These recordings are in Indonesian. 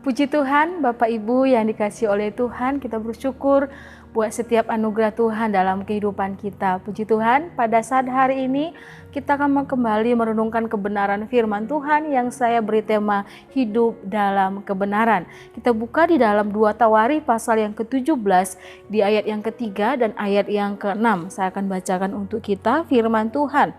Puji Tuhan, Bapak Ibu yang dikasihi oleh Tuhan, kita bersyukur buat setiap anugerah Tuhan dalam kehidupan kita. Puji Tuhan, pada saat hari ini kita akan kembali merenungkan kebenaran firman Tuhan yang saya beri tema hidup dalam kebenaran. Kita buka di dalam 2 Tawari pasal yang ke-17 di ayat yang ketiga dan ayat yang ke-6. Saya akan bacakan untuk kita firman Tuhan.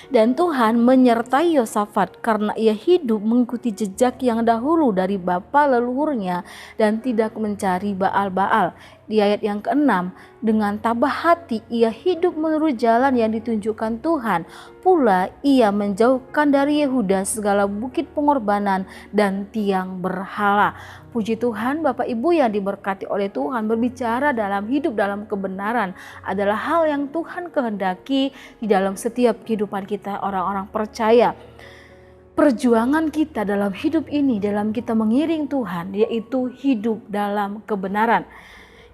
Dan Tuhan menyertai Yosafat karena ia hidup mengikuti jejak yang dahulu dari bapa leluhurnya dan tidak mencari Baal-Baal. Di ayat yang ke-6, dengan tabah hati ia hidup menurut jalan yang ditunjukkan Tuhan. Pula ia menjauhkan dari Yehuda segala bukit pengorbanan dan tiang berhala. Puji Tuhan, Bapak Ibu yang diberkati oleh Tuhan, berbicara dalam hidup dalam kebenaran adalah hal yang Tuhan kehendaki di dalam setiap kehidupan kita orang-orang percaya. Perjuangan kita dalam hidup ini, dalam kita mengiring Tuhan, yaitu hidup dalam kebenaran.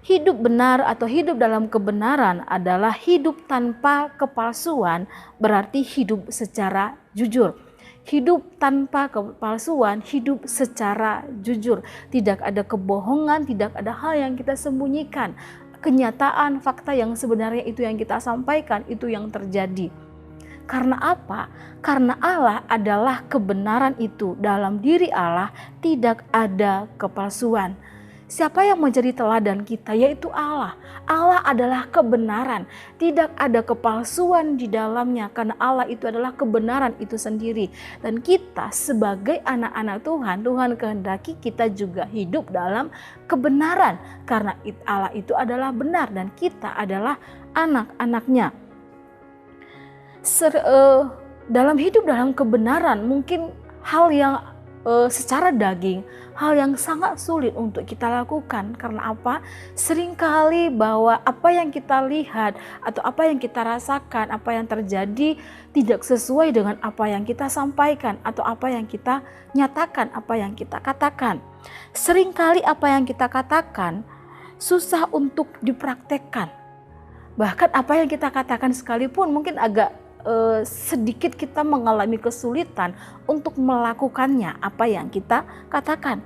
Hidup benar atau hidup dalam kebenaran adalah hidup tanpa kepalsuan, berarti hidup secara jujur. Hidup tanpa kepalsuan, hidup secara jujur. Tidak ada kebohongan, tidak ada hal yang kita sembunyikan. Kenyataan, fakta yang sebenarnya itu yang kita sampaikan, itu yang terjadi. Karena apa? Karena Allah adalah kebenaran itu. Dalam diri Allah tidak ada kepalsuan. Siapa yang menjadi teladan kita? Yaitu Allah. Allah adalah kebenaran. Tidak ada kepalsuan di dalamnya karena Allah itu adalah kebenaran itu sendiri. Dan kita sebagai anak-anak Tuhan, Tuhan kehendaki kita juga hidup dalam kebenaran. Karena Allah itu adalah benar dan kita adalah anak-anaknya. Dalam hidup dalam kebenaran mungkin hal yang secara daging, hal yang sangat sulit untuk kita lakukan. Karena apa? Seringkali bahwa apa yang kita lihat atau apa yang kita rasakan, apa yang terjadi tidak sesuai dengan apa yang kita sampaikan atau apa yang kita nyatakan, apa yang kita katakan. Seringkali apa yang kita katakan susah untuk dipraktekkan. Bahkan apa yang kita katakan sekalipun mungkin agak sedikit kita mengalami kesulitan untuk melakukannya apa yang kita katakan.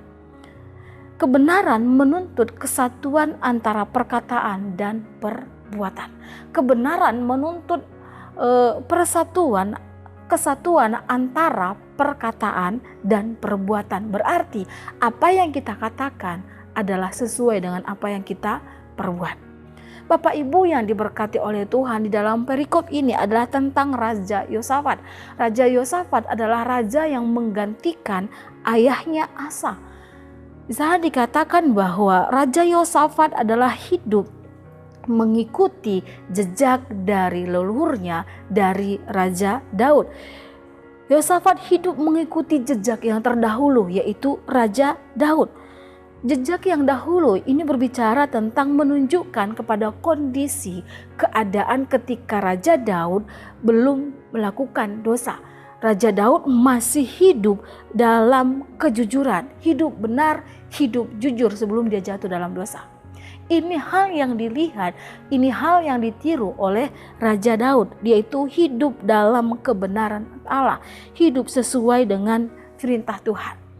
Kebenaran menuntut kesatuan antara perkataan dan perbuatan. Kebenaran menuntut kesatuan antara perkataan dan perbuatan. Berarti apa yang kita katakan adalah sesuai dengan apa yang kita perbuat. Bapak Ibu yang diberkati oleh Tuhan, di dalam perikop ini adalah tentang Raja Yosafat. Raja Yosafat adalah raja yang menggantikan ayahnya Asa. Bisa dikatakan bahwa Raja Yosafat adalah hidup mengikuti jejak dari leluhurnya, dari Raja Daud. Yosafat hidup mengikuti jejak yang terdahulu, yaitu Raja Daud. Jejak yang dahulu ini berbicara tentang menunjukkan kepada kondisi keadaan ketika Raja Daud belum melakukan dosa. Raja Daud masih hidup dalam kejujuran, hidup benar, hidup jujur sebelum dia jatuh dalam dosa. Ini hal yang dilihat, ini hal yang ditiru oleh Raja Daud, yaitu hidup dalam kebenaran Allah, hidup sesuai dengan perintah Tuhan.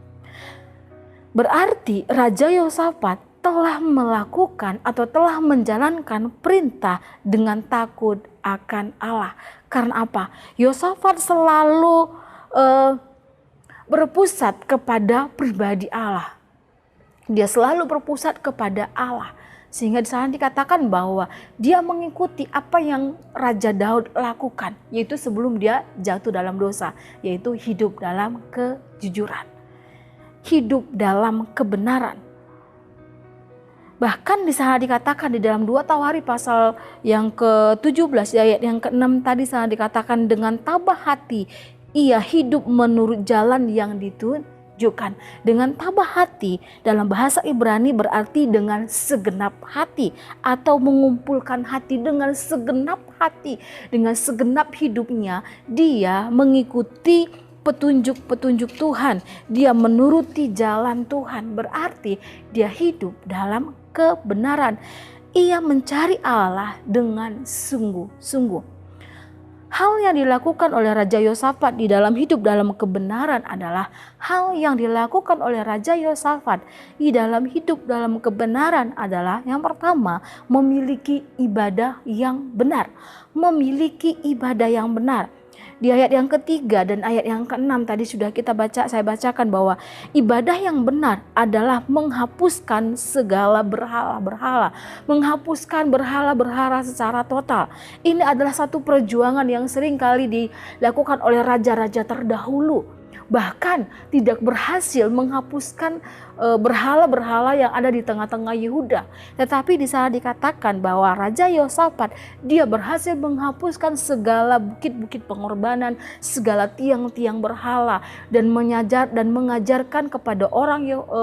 Berarti Raja Yosafat telah melakukan atau telah menjalankan perintah dengan takut akan Allah. Karena apa? Yosafat selalu berpusat kepada pribadi Allah. Dia selalu berpusat kepada Allah. Sehingga di sana dikatakan bahwa dia mengikuti apa yang Raja Daud lakukan, yaitu sebelum dia jatuh dalam dosa, yaitu hidup dalam kejujuran. Hidup dalam kebenaran. Bahkan di sana dikatakan di dalam 2 Tawari pasal yang ke-17 ayat yang ke-6 tadi sana dikatakan dengan tabah hati ia hidup menurut jalan yang ditunjukkan. Dengan tabah hati dalam bahasa Ibrani berarti dengan segenap hati atau mengumpulkan hati dengan segenap hati. Dengan segenap hidupnya dia mengikuti petunjuk-petunjuk Tuhan, dia menuruti jalan Tuhan, berarti dia hidup dalam kebenaran. Ia mencari Allah dengan sungguh-sungguh. Hal yang dilakukan oleh Raja Yosafat di dalam hidup dalam kebenaran adalah hal yang dilakukan oleh Raja Yosafat di dalam hidup dalam kebenaran adalah yang pertama, memiliki ibadah yang benar. Memiliki ibadah yang benar. Di ayat yang ketiga dan ayat yang keenam tadi sudah saya bacakan bahwa ibadah yang benar adalah menghapuskan segala berhala-berhala, menghapuskan berhala-berhala secara total. Ini adalah satu perjuangan yang sering kali dilakukan oleh raja-raja terdahulu. Bahkan tidak berhasil menghapuskan berhala-berhala yang ada di tengah-tengah Yehuda. Tetapi di sana dikatakan bahwa Raja Yosafat dia berhasil menghapuskan segala bukit-bukit pengorbanan, segala tiang-tiang berhala dan mengajarkan kepada orang-orang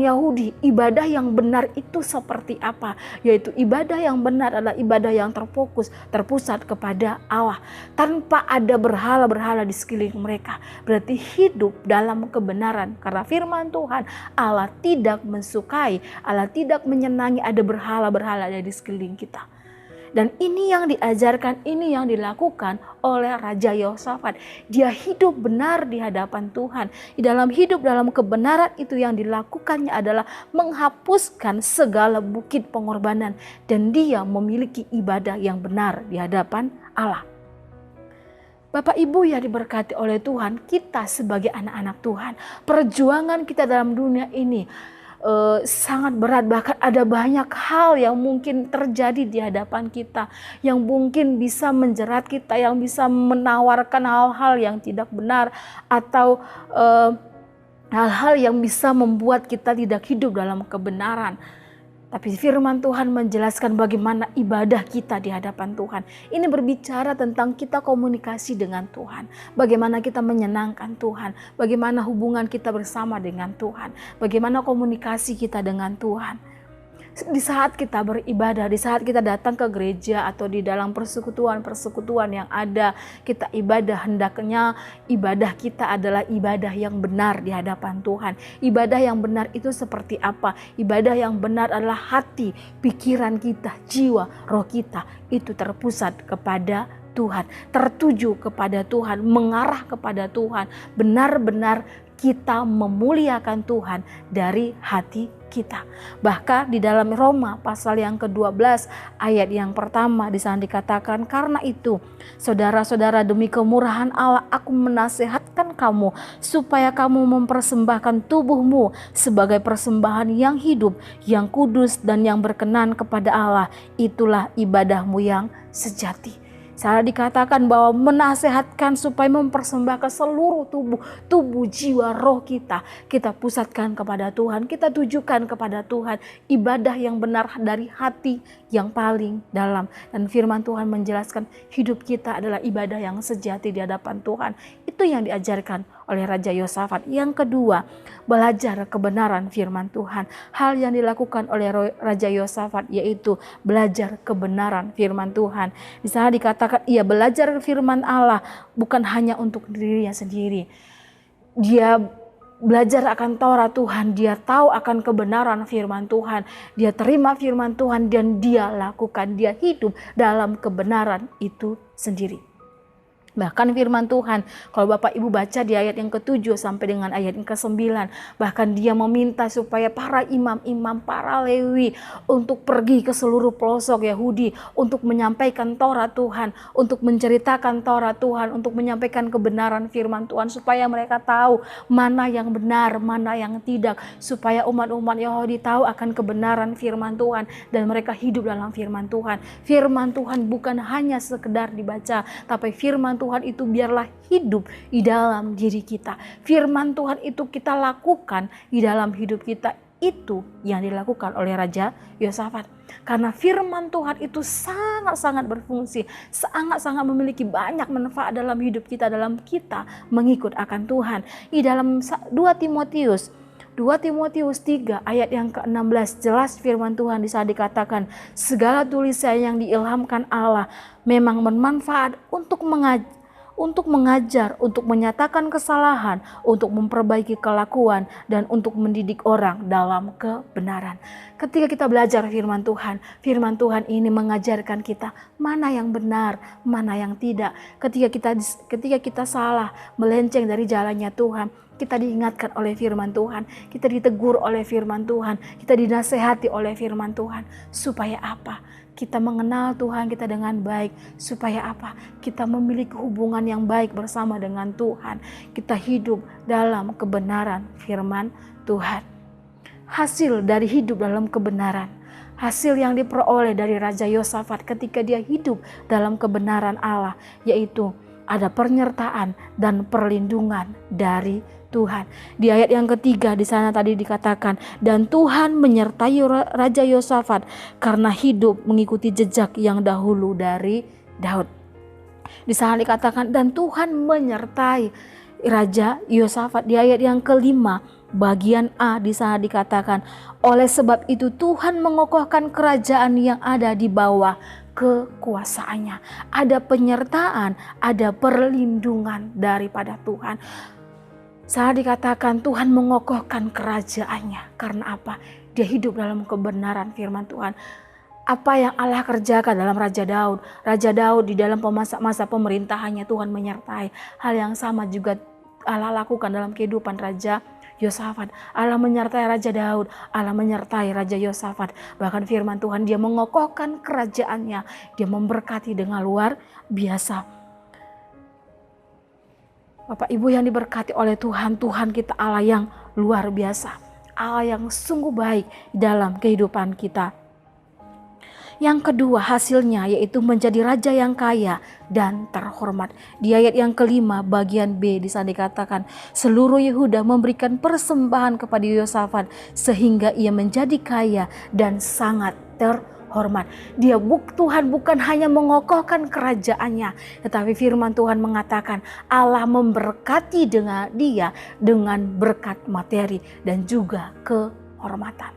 Yahudi ibadah yang benar itu seperti apa, yaitu ibadah yang benar adalah ibadah yang terpusat kepada Allah tanpa ada berhala-berhala di sekeliling mereka. Berarti hidup dalam kebenaran, karena firman Tuhan Allah tidak mensukai, Allah tidak menyenangi ada berhala-berhala di sekeliling kita. Dan ini yang diajarkan, ini yang dilakukan oleh Raja Yosafat. Dia hidup benar di hadapan Tuhan. Di dalam hidup dalam kebenaran itu yang dilakukannya adalah menghapuskan segala bukit pengorbanan. Dan dia memiliki ibadah yang benar di hadapan Allah. Bapak Ibu yang diberkati oleh Tuhan, kita sebagai anak-anak Tuhan, perjuangan kita dalam dunia ini sangat berat. Bahkan ada banyak hal yang mungkin terjadi di hadapan kita, yang mungkin bisa menjerat kita, yang bisa menawarkan hal-hal yang tidak benar, atau hal-hal yang bisa membuat kita tidak hidup dalam kebenaran. Tapi firman Tuhan menjelaskan bagaimana ibadah kita di hadapan Tuhan. Ini berbicara tentang kita komunikasi dengan Tuhan. Bagaimana kita menyenangkan Tuhan. Bagaimana hubungan kita bersama dengan Tuhan. Bagaimana komunikasi kita dengan Tuhan. Di saat kita beribadah, di saat kita datang ke gereja atau di dalam persekutuan yang ada, kita ibadah, hendaknya ibadah kita adalah ibadah yang benar di hadapan Tuhan. Ibadah yang benar itu seperti apa? Ibadah yang benar adalah hati, pikiran kita, jiwa, roh kita itu terpusat kepada Tuhan, tertuju kepada Tuhan, mengarah kepada Tuhan. Benar-benar kita memuliakan Tuhan dari hati kita. Bahkan di dalam Roma pasal yang ke-12 ayat yang pertama di sana dikatakan, karena itu saudara-saudara, demi kemurahan Allah aku menasihatkan kamu supaya kamu mempersembahkan tubuhmu sebagai persembahan yang hidup, yang kudus dan yang berkenan kepada Allah. Itulah ibadahmu yang sejati. Salah dikatakan bahwa menasehatkan supaya mempersembahkan seluruh tubuh, jiwa, roh kita pusatkan kepada Tuhan, kita tujukan kepada Tuhan, ibadah yang benar dari hati yang paling dalam. Dan firman Tuhan menjelaskan hidup kita adalah ibadah yang sejati di hadapan Tuhan. Itu yang diajarkan oleh Raja Yosafat. Yang kedua, belajar kebenaran firman Tuhan. Hal yang dilakukan oleh Raja Yosafat yaitu belajar kebenaran firman Tuhan. Di sana dikatakan ia belajar firman Allah bukan hanya untuk dirinya sendiri. Dia belajar akan Taurat Tuhan, dia tahu akan kebenaran firman Tuhan, dia terima firman Tuhan dan dia lakukan, dia hidup dalam kebenaran itu sendiri. Bahkan firman Tuhan, kalau Bapak Ibu baca di ayat yang ke-7 sampai dengan ayat yang ke-9, bahkan dia meminta supaya para imam-imam, para Lewi untuk pergi ke seluruh pelosok Yahudi untuk menyampaikan Taurat Tuhan, untuk menceritakan Taurat Tuhan, untuk menyampaikan kebenaran firman Tuhan, supaya mereka tahu mana yang benar, mana yang tidak, supaya umat-umat Yahudi tahu akan kebenaran firman Tuhan dan mereka hidup dalam firman Tuhan. Firman Tuhan bukan hanya sekedar dibaca, tapi firman Tuhan itu biarlah hidup di dalam diri kita. Firman Tuhan itu kita lakukan di dalam hidup kita. Itu yang dilakukan oleh Raja Yosafat. Karena firman Tuhan itu sangat-sangat berfungsi, sangat-sangat memiliki banyak manfaat dalam hidup kita, dalam kita mengikut akan Tuhan. Di dalam 2 Timotius 3 ayat yang ke-16 jelas firman Tuhan di sana dikatakan, segala tulisan yang diilhamkan Allah memang bermanfaat untuk untuk mengajar, untuk menyatakan kesalahan, untuk memperbaiki kelakuan, dan untuk mendidik orang dalam kebenaran. Ketika kita belajar firman Tuhan ini mengajarkan kita mana yang benar, mana yang tidak. Ketika kita salah, melenceng dari jalannya Tuhan, kita diingatkan oleh firman Tuhan, kita ditegur oleh firman Tuhan, kita dinasehati oleh firman Tuhan. Supaya apa? Kita mengenal Tuhan kita dengan baik. Supaya apa? Kita memiliki hubungan yang baik bersama dengan Tuhan. Kita hidup dalam kebenaran firman Tuhan. Hasil dari hidup dalam kebenaran, hasil yang diperoleh dari Raja Yosafat ketika dia hidup dalam kebenaran Allah, yaitu ada penyertaan dan perlindungan dari Tuhan. Di ayat yang ketiga di sana tadi dikatakan, dan Tuhan menyertai Raja Yosafat karena hidup mengikuti jejak yang dahulu dari Daud. Di sana dikatakan, dan Tuhan menyertai Raja Yosafat. Di ayat yang kelima bagian A di sana dikatakan, oleh sebab itu Tuhan mengokohkan kerajaan yang ada di bawah kekuasaannya. Ada penyertaan, ada perlindungan daripada Tuhan. Saya dikatakan Tuhan mengokohkan kerajaannya. Karena apa? Dia hidup dalam kebenaran firman Tuhan. Apa yang Allah kerjakan dalam Raja Daud. Raja Daud di dalam masa pemerintahannya Tuhan menyertai. Hal yang sama juga Allah lakukan dalam kehidupan Raja Yosafat. Allah menyertai Raja Daud. Allah menyertai Raja Yosafat. Bahkan firman Tuhan, dia mengokohkan kerajaannya. Dia memberkati dengan luar biasa. Bapak Ibu yang diberkati oleh Tuhan, Tuhan kita Allah yang luar biasa, Allah yang sungguh baik dalam kehidupan kita. Yang kedua hasilnya yaitu menjadi raja yang kaya dan terhormat. Di ayat yang kelima bagian B di sana dikatakan, seluruh Yehuda memberikan persembahan kepada Yosafat sehingga ia menjadi kaya dan sangat terhormat. Tuhan bukan hanya mengokohkan kerajaannya, tetapi firman Tuhan mengatakan Allah memberkati dia dengan berkat materi dan juga kehormatan.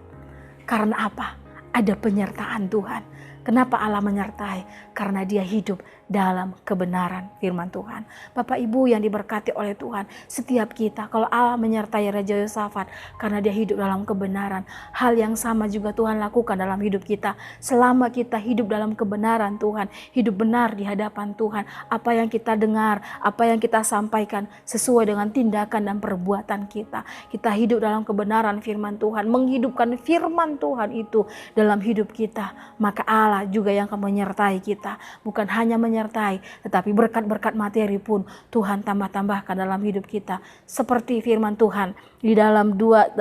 Karena apa? Ada penyertaan Tuhan. Kenapa Allah menyertai? Karena dia hidup dalam kebenaran firman Tuhan. Bapak Ibu yang diberkati oleh Tuhan, setiap kita kalau Allah menyertai Raja Yosafat karena dia hidup dalam kebenaran, hal yang sama juga Tuhan lakukan dalam hidup kita. Selama kita hidup dalam kebenaran Tuhan, hidup benar di hadapan Tuhan, apa yang kita dengar, apa yang kita sampaikan sesuai dengan tindakan dan perbuatan kita. Kita hidup dalam kebenaran firman Tuhan, menghidupkan firman Tuhan itu dalam hidup kita, maka Allah juga yang akan menyertai kita. Bukan hanya menyertai, tetapi berkat-berkat materi pun Tuhan tambah-tambahkan dalam hidup kita. Seperti firman Tuhan di dalam 1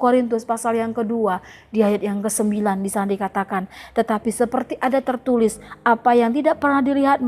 Korintus pasal yang kedua di ayat yang ke-9 di sana dikatakan, tetapi seperti ada tertulis, apa yang tidak pernah dilihat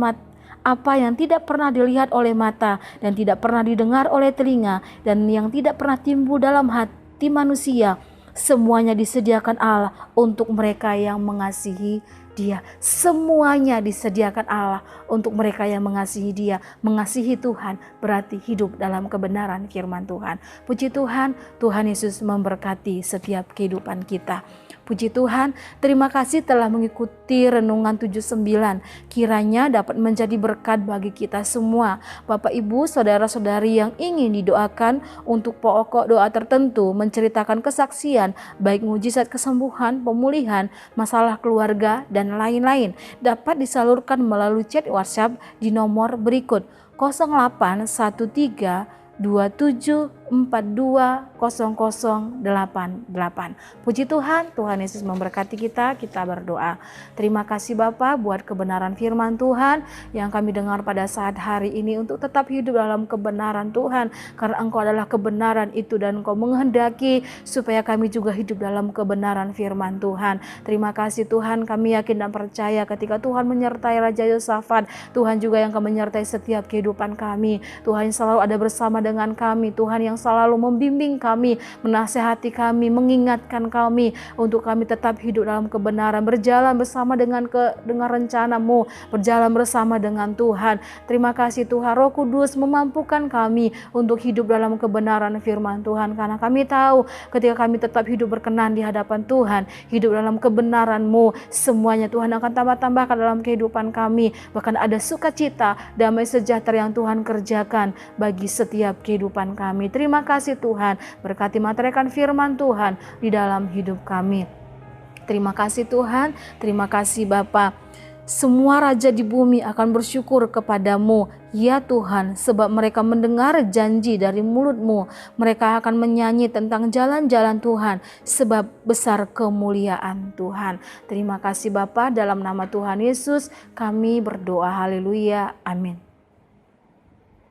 oleh mata dan tidak pernah didengar oleh telinga dan yang tidak pernah timbul dalam hati manusia, semuanya disediakan Allah untuk mereka yang mengasihi Dia. Semuanya disediakan Allah untuk mereka yang mengasihi Dia. Mengasihi Tuhan berarti hidup dalam kebenaran firman Tuhan. Puji Tuhan, Tuhan Yesus memberkati setiap kehidupan kita. Puji Tuhan, terima kasih telah mengikuti Renungan 79. Kiranya dapat menjadi berkat bagi kita semua. Bapak Ibu, saudara-saudari yang ingin didoakan untuk pokok doa tertentu, menceritakan kesaksian, baik mujizat kesembuhan, pemulihan, masalah keluarga, dan lain-lain, dapat disalurkan melalui chat WhatsApp di nomor berikut 0813 27420088. Puji Tuhan, Tuhan Yesus memberkati kita berdoa. Terima kasih Bapa buat kebenaran firman Tuhan yang kami dengar pada saat hari ini, untuk tetap hidup dalam kebenaran Tuhan, karena Engkau adalah kebenaran itu dan Engkau menghendaki supaya kami juga hidup dalam kebenaran firman Tuhan. Terima kasih Tuhan, kami yakin dan percaya ketika Tuhan menyertai Raja Yosafat, Tuhan juga yang akan menyertai setiap kehidupan kami. Tuhan selalu ada bersama dengan kami, Tuhan yang selalu membimbing kami, menasehati kami, mengingatkan kami untuk kami tetap hidup dalam kebenaran, berjalan bersama dengan rencana-Mu, berjalan bersama dengan Tuhan. Terima kasih Tuhan, Roh Kudus memampukan kami untuk hidup dalam kebenaran firman Tuhan, karena kami tahu ketika kami tetap hidup berkenan di hadapan Tuhan, hidup dalam kebenaran-Mu, semuanya Tuhan akan tambah-tambahkan dalam kehidupan kami. Bahkan ada sukacita, damai sejahtera yang Tuhan kerjakan bagi setiap kehidupan kami. Terima kasih Tuhan, berkati materikan firman Tuhan di dalam hidup kami. Terima kasih Tuhan, terima kasih Bapa. Semua raja di bumi akan bersyukur kepadamu, ya Tuhan, sebab mereka mendengar janji dari mulut-Mu. Mereka akan menyanyi tentang jalan-jalan Tuhan, sebab besar kemuliaan Tuhan. Terima kasih Bapa, dalam nama Tuhan Yesus kami berdoa, haleluya, amin.